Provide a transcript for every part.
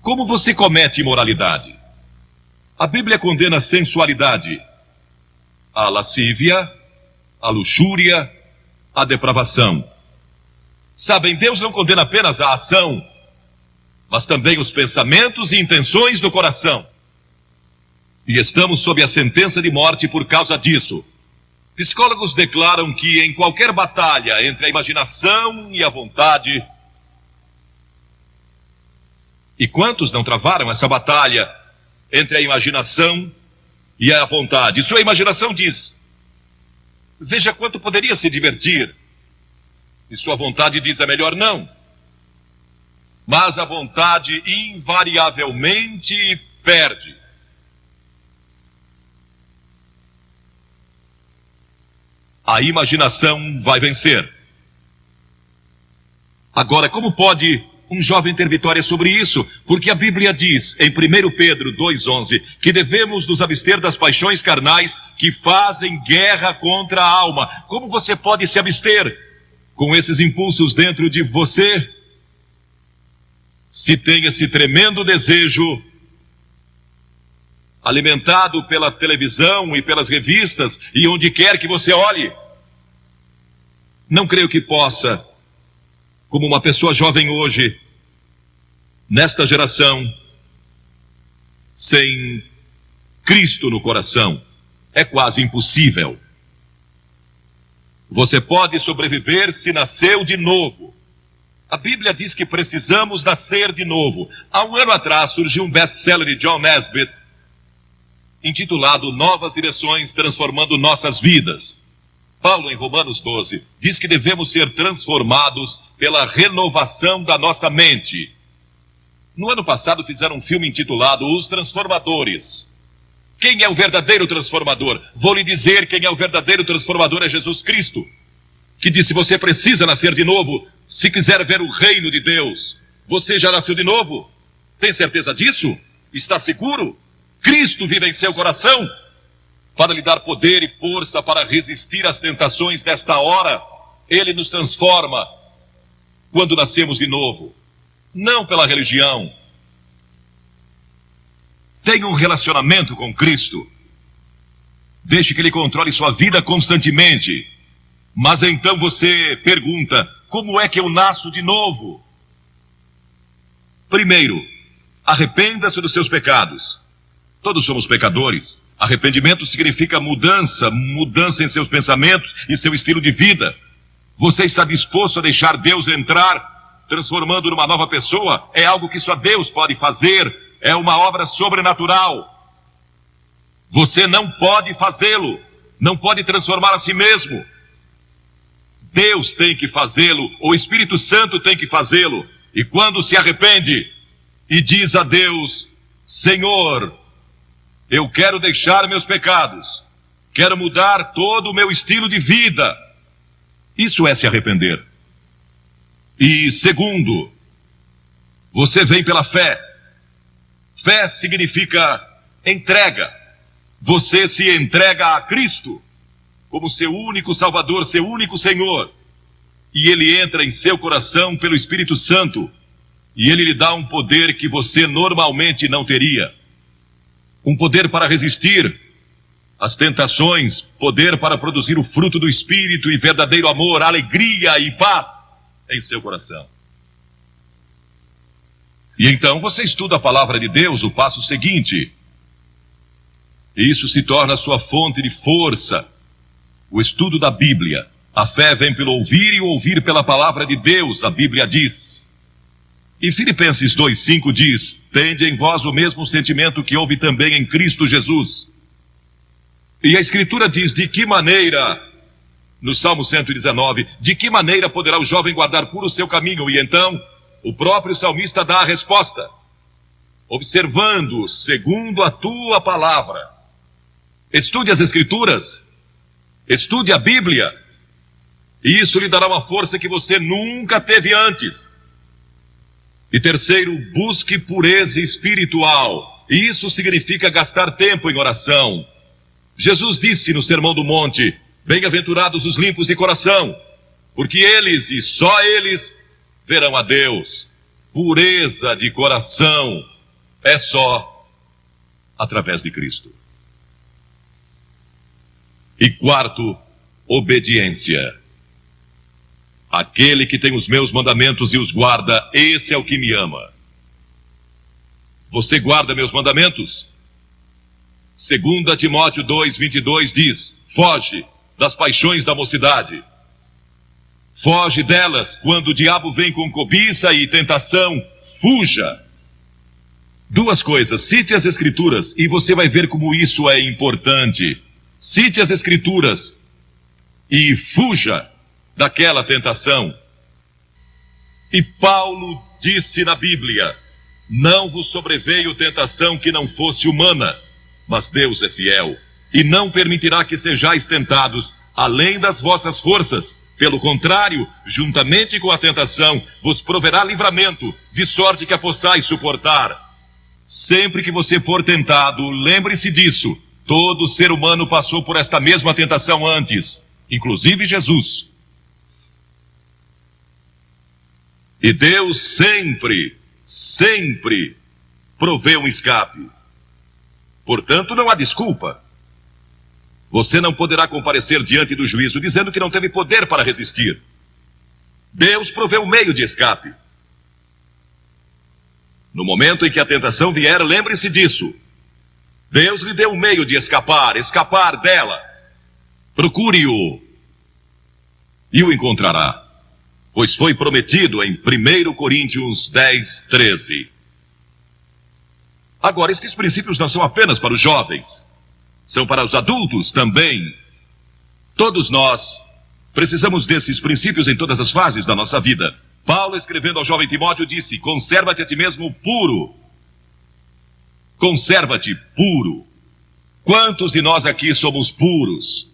Como você comete imoralidade? A Bíblia condena a sensualidade, a lascívia, a luxúria, a depravação. Sabem, Deus não condena apenas a ação, mas também os pensamentos e intenções do coração. E estamos sob a sentença de morte por causa disso. Psicólogos declaram que em qualquer batalha entre a imaginação e a vontade... E quantos não travaram essa batalha entre a imaginação e a vontade? Sua imaginação diz: veja quanto poderia se divertir. E sua vontade diz: é melhor não. Mas a vontade invariavelmente perde. A imaginação vai vencer. Agora, como pode um jovem ter vitória sobre isso? Porque a Bíblia diz, em 1 Pedro 2,11, que devemos nos abster das paixões carnais que fazem guerra contra a alma. Como você pode se abster com esses impulsos dentro de você, se tem esse tremendo desejo alimentado pela televisão e pelas revistas e onde quer que você olhe? Não creio que possa, como uma pessoa jovem hoje, nesta geração, sem Cristo no coração. É quase impossível. Você pode sobreviver se nasceu de novo. A Bíblia diz que precisamos nascer de novo. Há um ano atrás surgiu um best-seller de John Nesbitt, intitulado Novas Direções Transformando Nossas Vidas. Paulo, em Romanos 12, diz que devemos ser transformados pela renovação da nossa mente. No ano passado fizeram um filme intitulado Os Transformadores. Quem é o verdadeiro transformador? Vou lhe dizer, quem é o verdadeiro transformador é Jesus Cristo, que disse: você precisa nascer de novo se quiser ver o reino de Deus. Você já nasceu de novo? Tem certeza disso? Está seguro? Cristo vive em seu coração para lhe dar poder e força para resistir às tentações desta hora. Ele nos transforma quando nascemos de novo, não pela religião. Tenha um relacionamento com Cristo. Deixe que Ele controle sua vida constantemente. Mas então você pergunta: como é que eu nasço de novo? Primeiro, arrependa-se dos seus pecados. Todos somos pecadores. Arrependimento significa mudança em seus pensamentos e seu estilo de vida. Você está disposto a deixar Deus entrar, transformando numa nova pessoa? É algo que só Deus pode fazer. É uma obra sobrenatural. Você não pode fazê-lo. Não pode transformar a si mesmo. Deus tem que fazê-lo. O Espírito Santo tem que fazê-lo. E quando se arrepende e diz a Deus: Senhor, eu quero deixar meus pecados, quero mudar todo o meu estilo de vida. Isso é se arrepender. E segundo, você vem pela fé. Fé significa entrega. Você se entrega a Cristo como seu único Salvador, seu único Senhor. E Ele entra em seu coração pelo Espírito Santo. E Ele lhe dá um poder que você normalmente não teria. Um poder para resistir às tentações, poder para produzir o fruto do Espírito e verdadeiro amor, alegria e paz em seu coração. E então você estuda a palavra de Deus, o passo seguinte. E isso se torna a sua fonte de força. O estudo da Bíblia. A fé vem pelo ouvir e o ouvir pela palavra de Deus, a Bíblia diz. E Filipenses 2,5 diz: tende em vós o mesmo sentimento que houve também em Cristo Jesus. E a Escritura diz: de que maneira, no Salmo 119, de que maneira poderá o jovem guardar puro o seu caminho? E então, o próprio salmista dá a resposta: observando segundo a tua palavra. Estude as Escrituras, estude a Bíblia, e isso lhe dará uma força que você nunca teve antes. E terceiro, busque pureza espiritual. E isso significa gastar tempo em oração. Jesus disse no Sermão do Monte: bem-aventurados os limpos de coração, porque eles e só eles verão a Deus. Pureza de coração é só através de Cristo. E quarto, obediência. Aquele que tem os meus mandamentos e os guarda, esse é o que me ama. Você guarda meus mandamentos? 2 Timóteo 2:22 diz: foge das paixões da mocidade. Foge delas quando o diabo vem com cobiça e tentação. Fuja. Duas coisas: cite as Escrituras e você vai ver como isso é importante. Cite as Escrituras e fuja daquela tentação. E Paulo disse na Bíblia: não vos sobreveio tentação que não fosse humana, mas Deus é fiel, e não permitirá que sejais tentados além das vossas forças. Pelo contrário, juntamente com a tentação, vos proverá livramento, de sorte que a possais suportar. Sempre que você for tentado, lembre-se disso. Todo ser humano passou por esta mesma tentação antes, inclusive Jesus. E Deus sempre provê um escape. Portanto, não há desculpa. Você não poderá comparecer diante do juízo dizendo que não teve poder para resistir. Deus provê um meio de escape. No momento em que a tentação vier, lembre-se disso. Deus lhe deu um meio de escapar dela. Procure-o e o encontrará. Pois foi prometido em 1 Coríntios 10:13. Agora, estes princípios não são apenas para os jovens, são para os adultos também. Todos nós precisamos desses princípios em todas as fases da nossa vida. Paulo, escrevendo ao jovem Timóteo, disse: conserva-te a ti mesmo puro. Conserva-te puro. Quantos de nós aqui somos puros?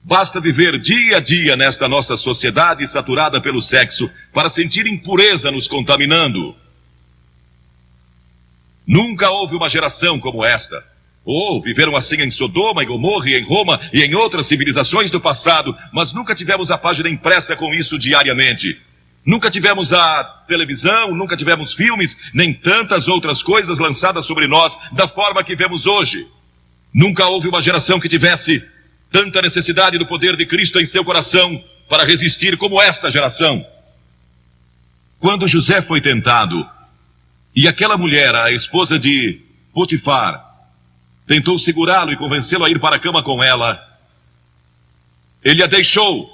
Basta viver dia a dia nesta nossa sociedade saturada pelo sexo para sentir impureza nos contaminando. Nunca houve uma geração como esta. Viveram assim em Sodoma, em Gomorra, e em Roma e em outras civilizações do passado, mas nunca tivemos a página impressa com isso diariamente. Nunca tivemos a televisão, nunca tivemos filmes, nem tantas outras coisas lançadas sobre nós da forma que vemos hoje. Nunca houve uma geração que tivesse tanta necessidade do poder de Cristo em seu coração para resistir como esta geração. Quando José foi tentado, e aquela mulher, a esposa de Potifar, tentou segurá-lo e convencê-lo a ir para a cama com ela, ele a deixou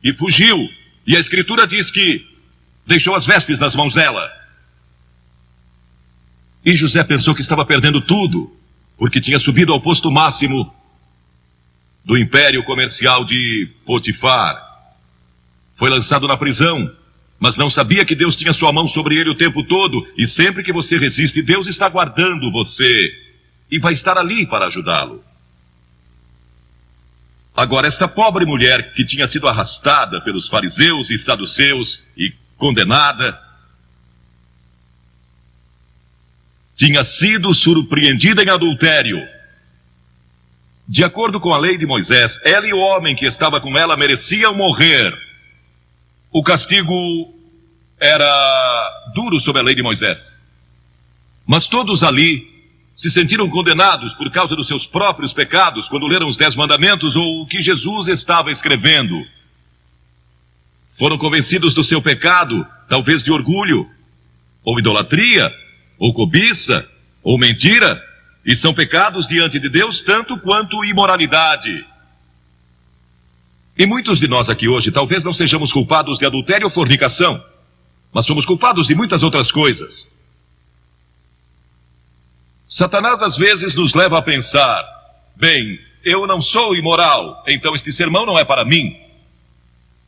e fugiu. E a Escritura diz que deixou as vestes nas mãos dela. E José pensou que estava perdendo tudo, porque tinha subido ao posto máximo do império comercial de Potifar. Foi lançado na prisão, mas não sabia que Deus tinha sua mão sobre ele o tempo todo, e sempre que você resiste, Deus está guardando você, e vai estar ali para ajudá-lo. Agora, esta pobre mulher que tinha sido arrastada pelos fariseus e saduceus e condenada, tinha sido surpreendida em adultério. De acordo com a lei de Moisés, ela e o homem que estava com ela mereciam morrer. O castigo era duro sob a lei de Moisés. Mas todos ali se sentiram condenados por causa dos seus próprios pecados quando leram os 10 mandamentos ou o que Jesus estava escrevendo. Foram convencidos do seu pecado, talvez de orgulho, ou idolatria, ou cobiça, ou mentira, e são pecados diante de Deus tanto quanto imoralidade. E muitos de nós aqui hoje talvez não sejamos culpados de adultério ou fornicação, mas somos culpados de muitas outras coisas. Satanás às vezes nos leva a pensar: bem, eu não sou imoral, então este sermão não é para mim.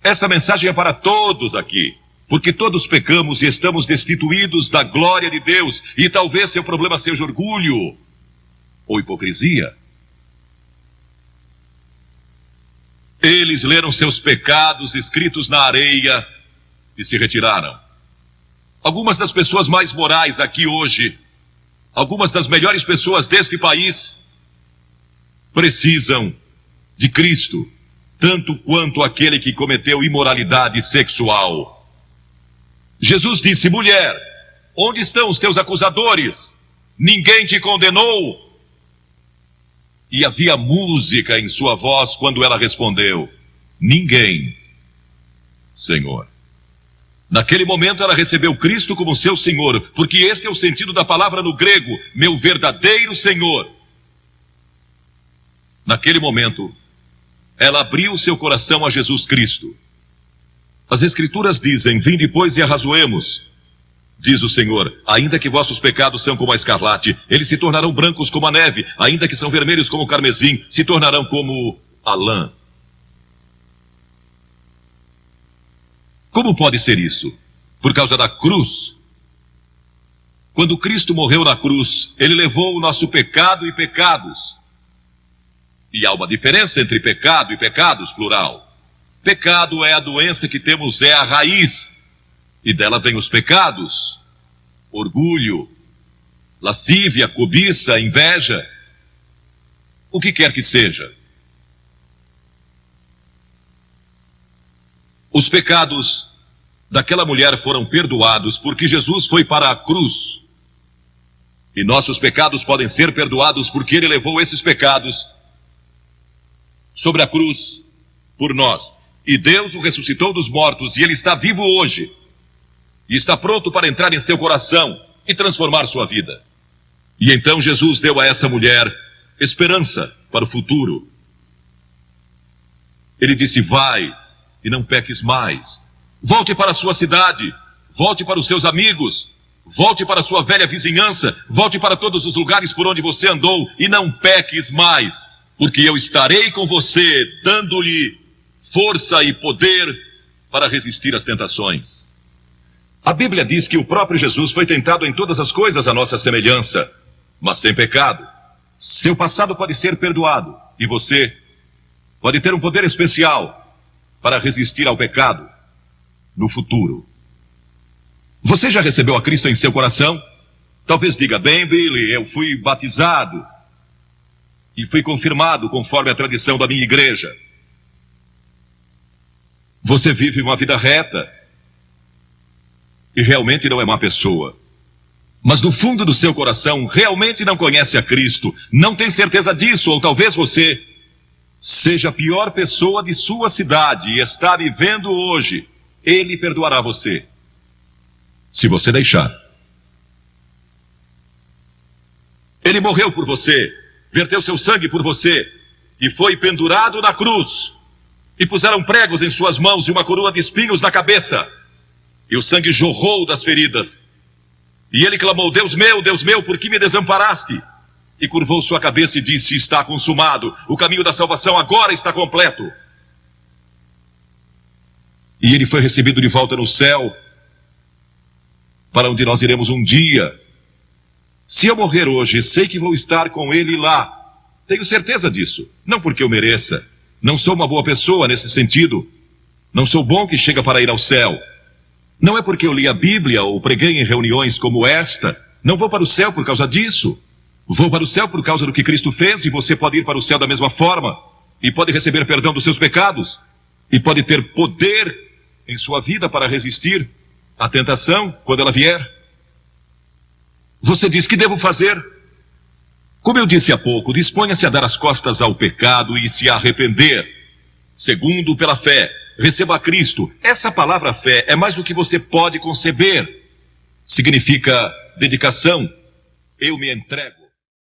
Esta mensagem é para todos aqui, porque todos pecamos e estamos destituídos da glória de Deus, e talvez seu problema seja orgulho ou hipocrisia. Eles leram seus pecados escritos na areia e se retiraram. Algumas das pessoas mais morais aqui hoje, algumas das melhores pessoas deste país, precisam de Cristo, tanto quanto aquele que cometeu imoralidade sexual. Jesus disse: mulher, onde estão os teus acusadores? ninguém te condenou? E havia música em sua voz quando ela respondeu: ninguém, Senhor. Naquele momento ela recebeu Cristo como seu Senhor, porque este é o sentido da palavra no grego, meu verdadeiro Senhor. Naquele momento, ela abriu seu coração a Jesus Cristo. As Escrituras dizem: vinde, pois, e arrazoemos. Diz o Senhor: ainda que vossos pecados são como a escarlate, eles se tornarão brancos como a neve, ainda que são vermelhos como o carmesim, se tornarão como a lã. Como pode ser isso? Por causa da cruz. Quando Cristo morreu na cruz, ele levou o nosso pecado e pecados. E há uma diferença entre pecado e pecados, plural. Pecado é a doença que temos, é a raiz. E dela vem os pecados: orgulho, lascívia, cobiça, inveja, o que quer que seja. Os pecados daquela mulher foram perdoados porque Jesus foi para a cruz. E nossos pecados podem ser perdoados porque ele levou esses pecados sobre a cruz por nós. E Deus o ressuscitou dos mortos, e ele está vivo hoje. E está pronto para entrar em seu coração e transformar sua vida. E então Jesus deu a essa mulher esperança para o futuro. Ele disse: vai e não peques mais. Volte para a sua cidade, volte para os seus amigos, volte para a sua velha vizinhança, volte para todos os lugares por onde você andou e não peques mais, porque eu estarei com você, dando-lhe força e poder para resistir às tentações. A Bíblia diz que o próprio Jesus foi tentado em todas as coisas à nossa semelhança, mas sem pecado. Seu passado pode ser perdoado e você pode ter um poder especial para resistir ao pecado no futuro. Você já recebeu a Cristo em seu coração? Talvez diga: bem, Billy, eu fui batizado e fui confirmado conforme a tradição da minha igreja. Você vive uma vida reta e realmente não é má pessoa. Mas no fundo do seu coração realmente não conhece a Cristo, não tem certeza disso, ou talvez você seja a pior pessoa de sua cidade e está vivendo hoje. Ele perdoará você, se você deixar. Ele morreu por você, verteu seu sangue por você e foi pendurado na cruz. E puseram pregos em suas mãos e uma coroa de espinhos na cabeça. E o sangue jorrou das feridas. E ele clamou: Deus meu, por que me desamparaste? E curvou sua cabeça e disse: está consumado. O caminho da salvação agora está completo. E ele foi recebido de volta no céu, para onde nós iremos um dia. Se eu morrer hoje, sei que vou estar com ele lá. Tenho certeza disso. Não porque eu mereça. Não sou uma boa pessoa nesse sentido. Não sou bom que chega para ir ao céu. Não é porque eu li a Bíblia ou preguei em reuniões como esta. Não vou para o céu por causa disso. Vou para o céu por causa do que Cristo fez, e você pode ir para o céu da mesma forma. E pode receber perdão dos seus pecados. E pode ter poder em sua vida para resistir à tentação quando ela vier. Você diz: que devo fazer? Como eu disse há pouco, disponha-se a dar as costas ao pecado e se arrepender. Segundo, pela fé, receba a Cristo. Essa palavra fé é mais do que você pode conceber. Significa dedicação. Eu me entrego.